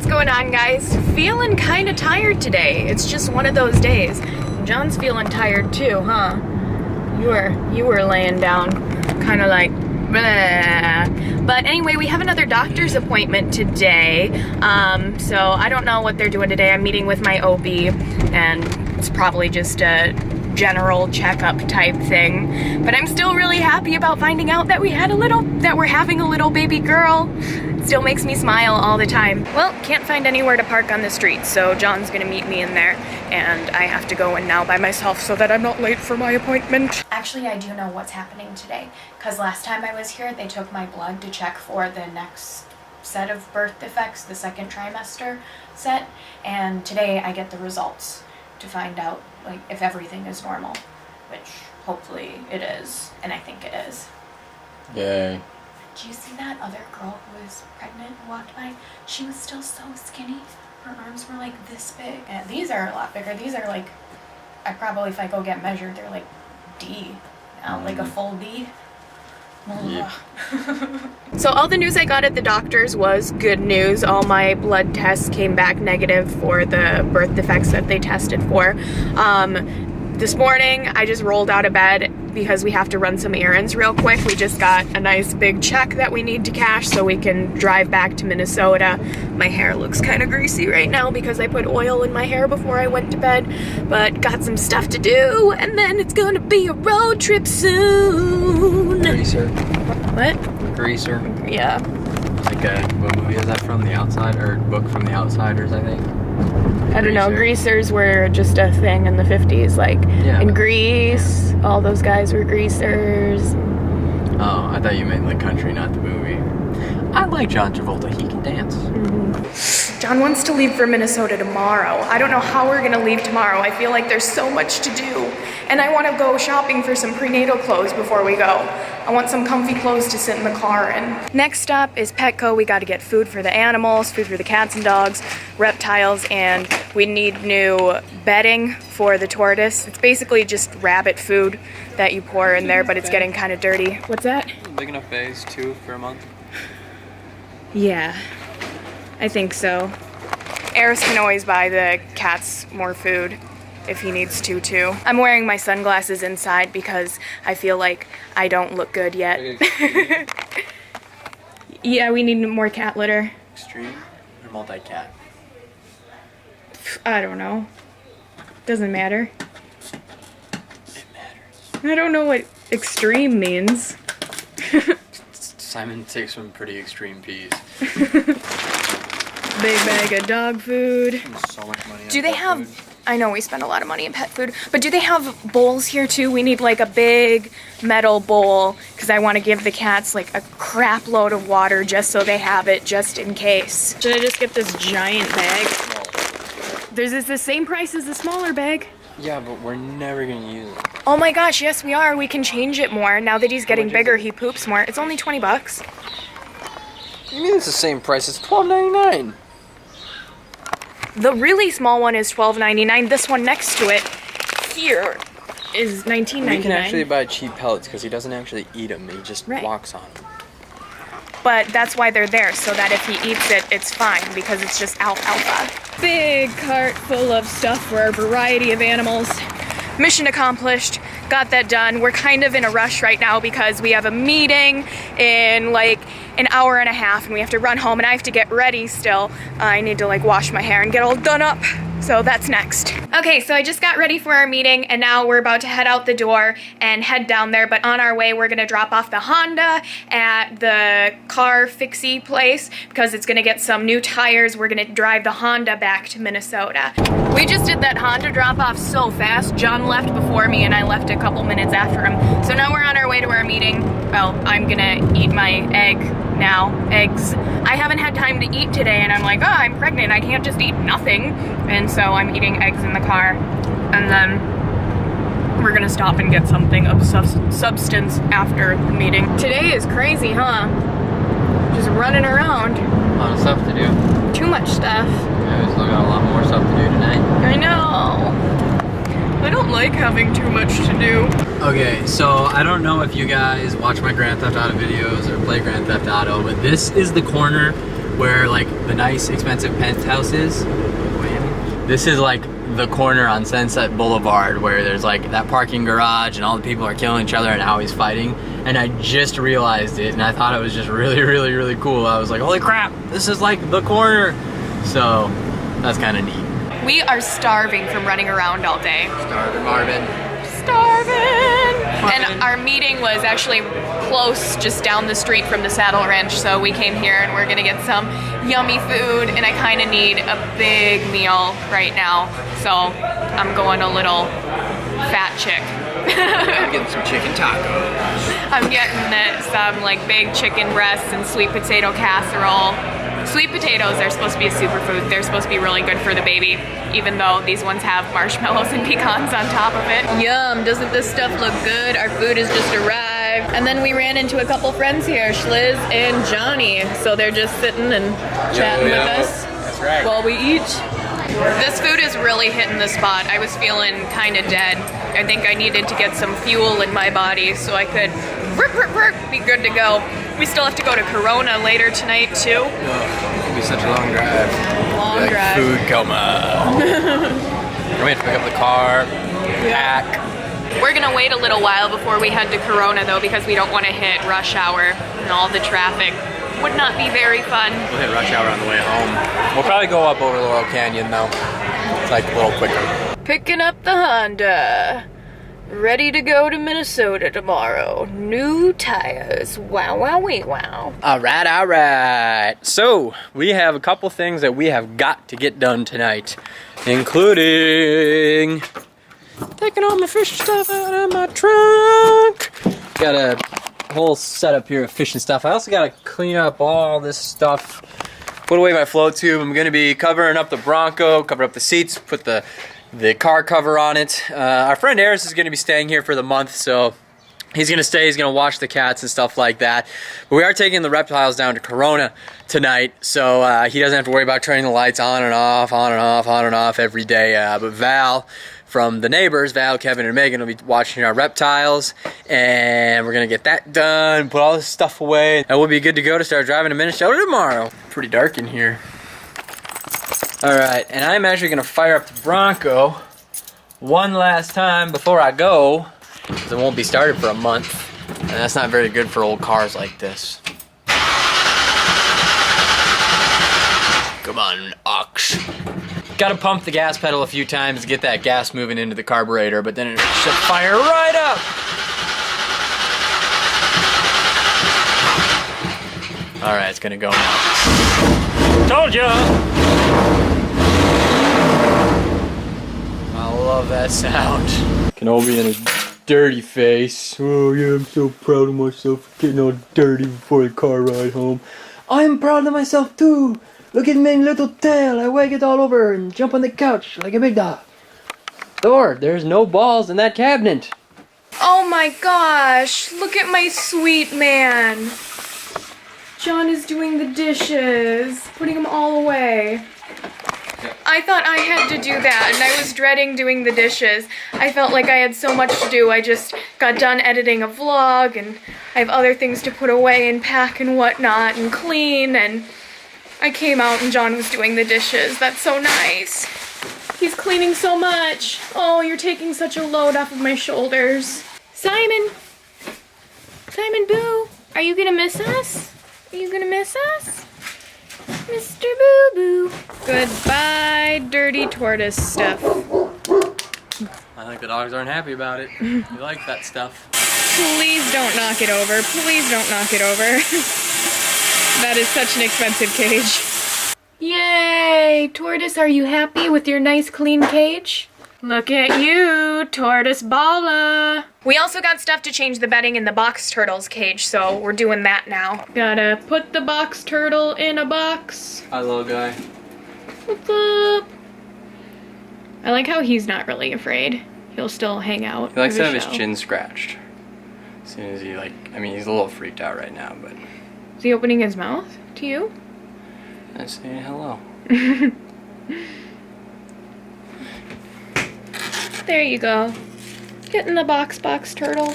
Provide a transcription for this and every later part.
What's going on, guys? Feeling kind of tired today. It's just one of those days. John's feeling tired too, huh? You were laying down, kind of like, bleh. But anyway, we have another doctor's appointment today. So I don't know what they're doing today. I'm meeting with my OB, and it's probably just a general checkup type thing. But I'm still really happy about finding out that we're having a little baby girl. Still makes me smile all the time. Well, can't find anywhere to park on the street, so John's gonna meet me in there, and I have to go in now by myself so that I'm not late for my appointment. Actually, I do know what's happening today, because last time I was here, they took my blood to check for the next set of birth defects, the second trimester set, and today I get the results to find out like if everything is normal, which hopefully it is, and I think it is. Yay. Did you see that other girl who was pregnant who walked by? She was still so skinny. Her arms were like this big. And these are a lot bigger. These are like, if I go get measured, they're like D now, like a full D. Yeah. So all the news I got at the doctor's was good news. All my blood tests came back negative for the birth defects that they tested for. This morning, I just rolled out of bed because we have to run some errands real quick. We just got a nice big check that we need to cash so we can drive back to Minnesota. My hair looks kind of greasy right now because I put oil in my hair before I went to bed, but got some stuff to do, and then it's gonna be a road trip soon. Greaser. What? Greaser. Yeah. Like what movie is that from? The Outside, or book from The Outsiders, I think. I don't know, greasers were just a thing in the 50s, like in Greece, all those guys were greasers. Oh, I thought you meant the country, not the movie. I like John Travolta, he can dance. Mm-hmm. John wants to leave for Minnesota tomorrow. I don't know how we're gonna leave tomorrow. I feel like there's so much to do. And I wanna go shopping for some prenatal clothes before we go. I want some comfy clothes to sit in the car in. Next stop is Petco. We gotta get food for the animals, food for the cats and dogs, reptiles, and we need new bedding for the tortoise. It's basically just rabbit food that you pour in there, but it's getting kind of dirty. What's that? Big enough vase, 2 for a month. Yeah, I think so. Eris can always buy the cats more food if he needs to too. I'm wearing my sunglasses inside because I feel like I don't look good yet. Yeah, we need more cat litter. Extreme or multi-cat? I don't know. Doesn't matter. It matters. I don't know what extreme means. Simon takes some pretty extreme peas. Big bag of dog food. So much money on Do they pet have... food. I know we spend a lot of money in pet food, but do they have bowls here too? We need like a big metal bowl because I want to give the cats like a crap load of water just so they have it just in case. Should I just get this giant bag? It's the same price as the smaller bag. Yeah, but we're never gonna use it. Oh my gosh, yes we are. We can change it more. Now that he's getting bigger, he poops more. It's only 20 bucks. You mean it's the same price? It's $12.99. The really small one is $12.99. This one next to it here is $19.99. We can actually buy cheap pellets because he doesn't actually eat them. He just walks on them. But that's why they're there, so that if he eats it, it's fine because it's just alfalfa. Big cart full of stuff for our variety of animals. Mission accomplished. Got that done. We're kind of in a rush right now because we have a meeting in like an hour and a half and we have to run home and I have to get ready still. I need to like wash my hair and get all done up. So that's next. Okay, so I just got ready for our meeting and now we're about to head out the door and head down there, but on our way we're gonna drop off the Honda at the car fixie place because it's gonna get some new tires. We're gonna drive the Honda back to Minnesota. We just did that Honda drop off so fast. John left before me and I left a couple minutes after him. So now we're on our way to our meeting. Well, I'm gonna eat my egg now, eggs. I haven't had time to eat today and I'm like, oh, I'm pregnant, I can't just eat nothing. And so I'm eating eggs in the car. And then we're gonna stop and get something of substance after the meeting. Today is crazy, huh? Just running around. A lot of stuff to do. Too much stuff. Yeah, we still got a lot more stuff to do tonight. I know. I don't like having too much to do. Okay, so I don't know if you guys watch my Grand Theft Auto videos or play Grand Theft Auto, but this is the corner where like the nice expensive penthouse is. This is like the corner on Sunset Boulevard where there's like that parking garage and all the people are killing each other and how he's fighting. And I just realized it and I thought it was just really, really, really cool. I was like, holy crap, this is like the corner. So that's kind of neat. We are starving from running around all day. Starving, Marvin. Starving! And our meeting was actually close, just down the street from the Saddle Ranch, so we came here and we're gonna get some yummy food, and I kinda need a big meal right now, so I'm going a little fat chick. I'm getting some chicken tacos. I'm getting some like big chicken breasts and sweet potato casserole. Sweet potatoes are supposed to be a superfood. They're supposed to be really good for the baby, even though these ones have marshmallows and pecans on top of it. Yum, doesn't this stuff look good? Our food has just arrived. And then we ran into a couple friends here, Schliz and Johnny. So they're just sitting and chatting with us. That's right. While we eat. This food is really hitting the spot. I was feeling kind of dead. I think I needed to get some fuel in my body so I could be good to go. We still have to go to Corona later tonight too. Oh, it'll be such a long drive. Long drive. Food coma. We have to pick up the car, pack. We're gonna wait a little while before we head to Corona though, because we don't want to hit rush hour and all the traffic. Would not be very fun. We'll hit rush hour on the way home. We'll probably go up over Laurel Canyon though. It's like a little quicker. Picking up the Honda. Ready to go to Minnesota tomorrow. New tires. Wow, wow, wee, wow. All right. So we have a couple things that we have got to get done tonight, including taking all my fish stuff out of my trunk. Got a whole setup here of fishing stuff. I also got to clean up all this stuff, put away my float tube. I'm going to be covering up the Bronco, cover up the seats, put the car cover on it. Our friend Eris is going to be staying here for the month, so he's going to stay. He's going to watch the cats and stuff like that. But we are taking the reptiles down to Corona tonight, so he doesn't have to worry about turning the lights on and off, on and off, on and off every day. But Val from the neighbors, Val, Kevin, and Megan will be watching our reptiles, and we're going to get that done, put all this stuff away, and we'll be good to go to start driving to Minnesota tomorrow. Pretty dark in here. Alright, and I'm actually going to fire up the Bronco one last time before I go, because it won't be started for a month, and that's not very good for old cars like this. Come on, ox. Gotta pump the gas pedal a few times to get that gas moving into the carburetor, but then it should fire right up! Alright, it's gonna go now. Told ya! I love that sound. Kenobi and his dirty face. Oh yeah, I'm so proud of myself for getting all dirty before the car ride home. I'm proud of myself too. Look at my little tail. I wag it all over and jump on the couch like a big dog. Thor, there's no balls in that cabinet. Oh my gosh, look at my sweet man. John is doing the dishes, putting them all away. I thought I had to do that, and I was dreading doing the dishes. I felt like I had so much to do. I just got done editing a vlog, and I have other things to put away and pack and whatnot and clean, and I came out and John was doing the dishes. That's so nice. He's cleaning so much. Oh, you're taking such a load off of my shoulders. Simon! Simon Boo! Are you gonna miss us? Are you gonna miss us? Mr. Boo Boo. Goodbye, dirty tortoise stuff. I think the dogs aren't happy about it. You like that stuff. Please don't knock it over. Please don't knock it over. That is such an expensive cage. Yay! Tortoise, are you happy with your nice clean cage? Look at you, Tortoise Bala. We also got stuff to change the bedding in the box turtle's cage, so we're doing that now. Gotta put the box turtle in a box. Hi, little guy. What's up? I like how he's not really afraid. He'll still hang out. He likes to have his chin scratched. As soon as he he's a little freaked out right now, but. Is he opening his mouth to you? I'm saying hello. There you go. Get in the box, turtle.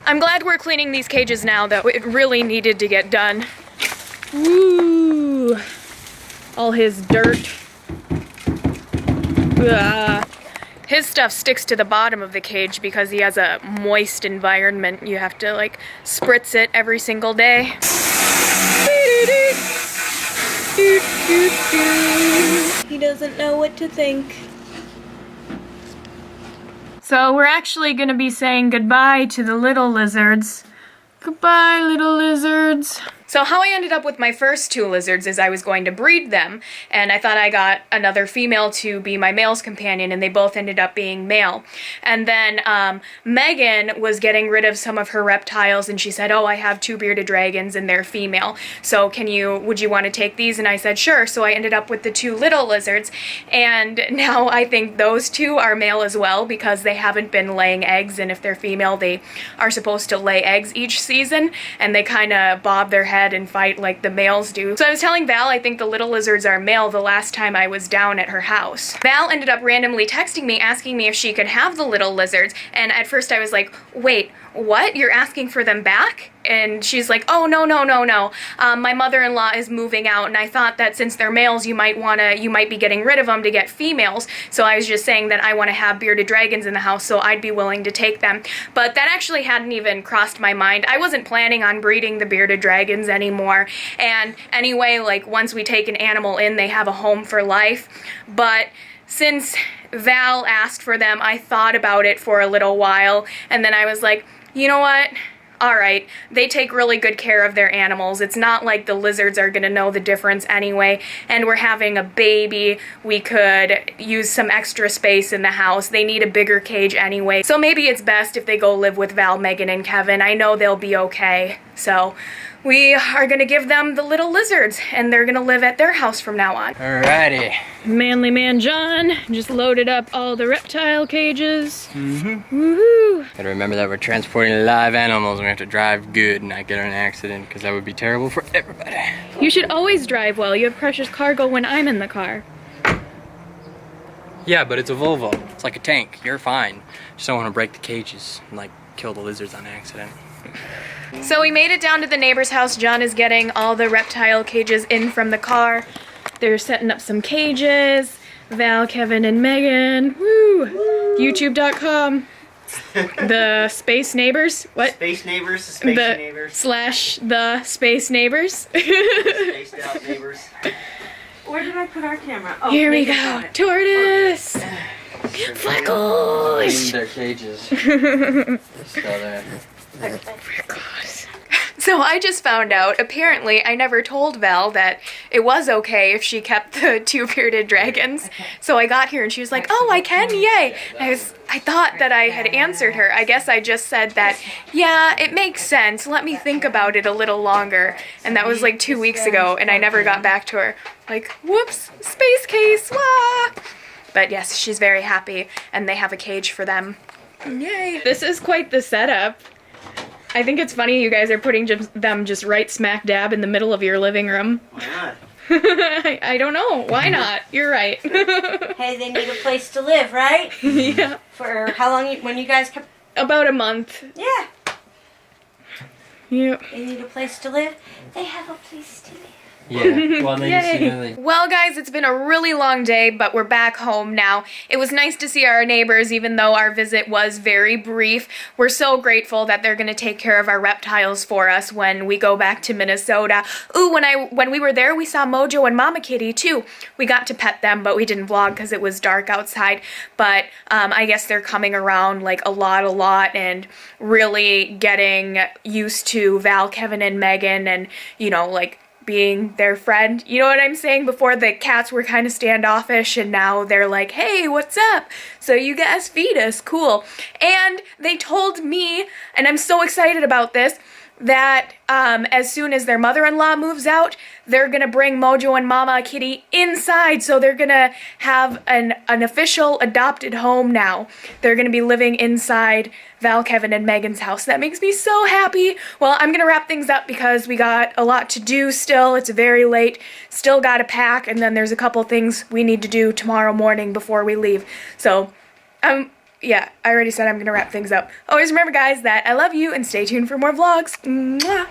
I'm glad we're cleaning these cages now, though. It really needed to get done. Woo! all his dirt. Ugh. His stuff sticks to the bottom of the cage because he has a moist environment. You have to like spritz it every single day. He doesn't know what to think. So we're actually gonna be saying goodbye to the little lizards. Goodbye, little lizards. So how I ended up with my first 2 lizards is I was going to breed them, and I thought I got another female to be my male's companion, and they both ended up being male. And then Megan was getting rid of some of her reptiles, and she said, oh, I have 2 bearded dragons and they're female, so would you want to take these? And I said, sure. So I ended up with the 2 little lizards, and now I think those 2 are male as well because they haven't been laying eggs, and if they're female, they are supposed to lay eggs each season, and they kind of bob their head and fight like the males do. So I was telling Val I think the little lizards are male the last time I was down at her house. Val ended up randomly texting me asking me if she could have the little lizards, and at first I was like, wait, what? You're asking for them back? And she's like, oh, no. My mother-in-law is moving out, and I thought that since they're males, you might be getting rid of them to get females. So I was just saying that I want to have bearded dragons in the house, so I'd be willing to take them. But that actually hadn't even crossed my mind. I wasn't planning on breeding the bearded dragons anymore. And anyway, like, once we take an animal in, they have a home for life. But since Val asked for them, I thought about it for a little while, and then I was like, you know what? Alright, they take really good care of their animals. It's not like the lizards are gonna know the difference anyway, and we're having a baby. We could use some extra space in the house. They need a bigger cage anyway. So maybe it's best if they go live with Val, Megan, and Kevin. I know they'll be okay. So we are gonna give them the little lizards, and they're gonna live at their house from now on. Alrighty. Manly Man John just loaded up all the reptile cages. Mm-hmm. Woohoo! Gotta remember that we're transporting live animals and we have to drive good and not get in an accident, because that would be terrible for everybody. You should always drive well. You have precious cargo when I'm in the car. Yeah, but it's a Volvo. It's like a tank. You're fine. Just don't want to break the cages and like kill the lizards on accident. So we made it down to the neighbor's house. John is getting all the reptile cages in from the car. They're setting up some cages. Val, Kevin, and Megan. Woo! YouTube.com. The Space Neighbors. What? Space Neighbors, the Space Neighbors. Slash the Space Neighbors. Spaced out neighbors. Where did I put our camera? Oh, Here we go. Tortoise. Fleckles. In their cages. They're still there. So I just found out, apparently I never told Val that it was okay if she kept the 2 bearded dragons. So I got here and she was like, oh, I can, yay. And I thought that I had answered her. I guess I just said that, yeah, it makes sense. Let me think about it a little longer. And that was like 2 weeks ago, and I never got back to her. Like, whoops, space case, wah! But yes, she's very happy, and they have a cage for them. Yay. This is quite the setup. I think it's funny you guys are putting them just right smack dab in the middle of your living room. Why not? I don't know. Why not? You're right. Hey, they need a place to live, right? Yeah. For how long, when you guys kept... About a month. Yeah. Yep. They need a place to live. They have a place to live. Yeah, well, they Yay. Well, guys, it's been a really long day, but we're back home now. It was nice to see our neighbors, even though our visit was very brief. We're so grateful that they're going to take care of our reptiles for us when we go back to Minnesota. Ooh, when we were there, we saw Mojo and Mama Kitty, too. We got to pet them, but we didn't vlog because it was dark outside. But I guess they're coming around, like, a lot, and really getting used to Val, Kevin, and Megan, and, you know, like, being their friend. You know what I'm saying? Before the cats were kind of standoffish, and now they're like, hey, what's up? So you guys feed us, cool. And they told me, and I'm so excited about this, that as soon as their mother-in-law moves out, they're gonna bring Mojo and Mama Kitty inside, so they're gonna have an official adopted home now. They're gonna be living inside Val, Kevin, and Megan's house. That makes me so happy. Well, I'm gonna wrap things up because we got a lot to do still. It's very late. Still gotta pack, and then there's a couple things we need to do tomorrow morning before we leave. So, yeah, I already said I'm gonna wrap things up. Always remember, guys, that I love you, and stay tuned for more vlogs. Mwah.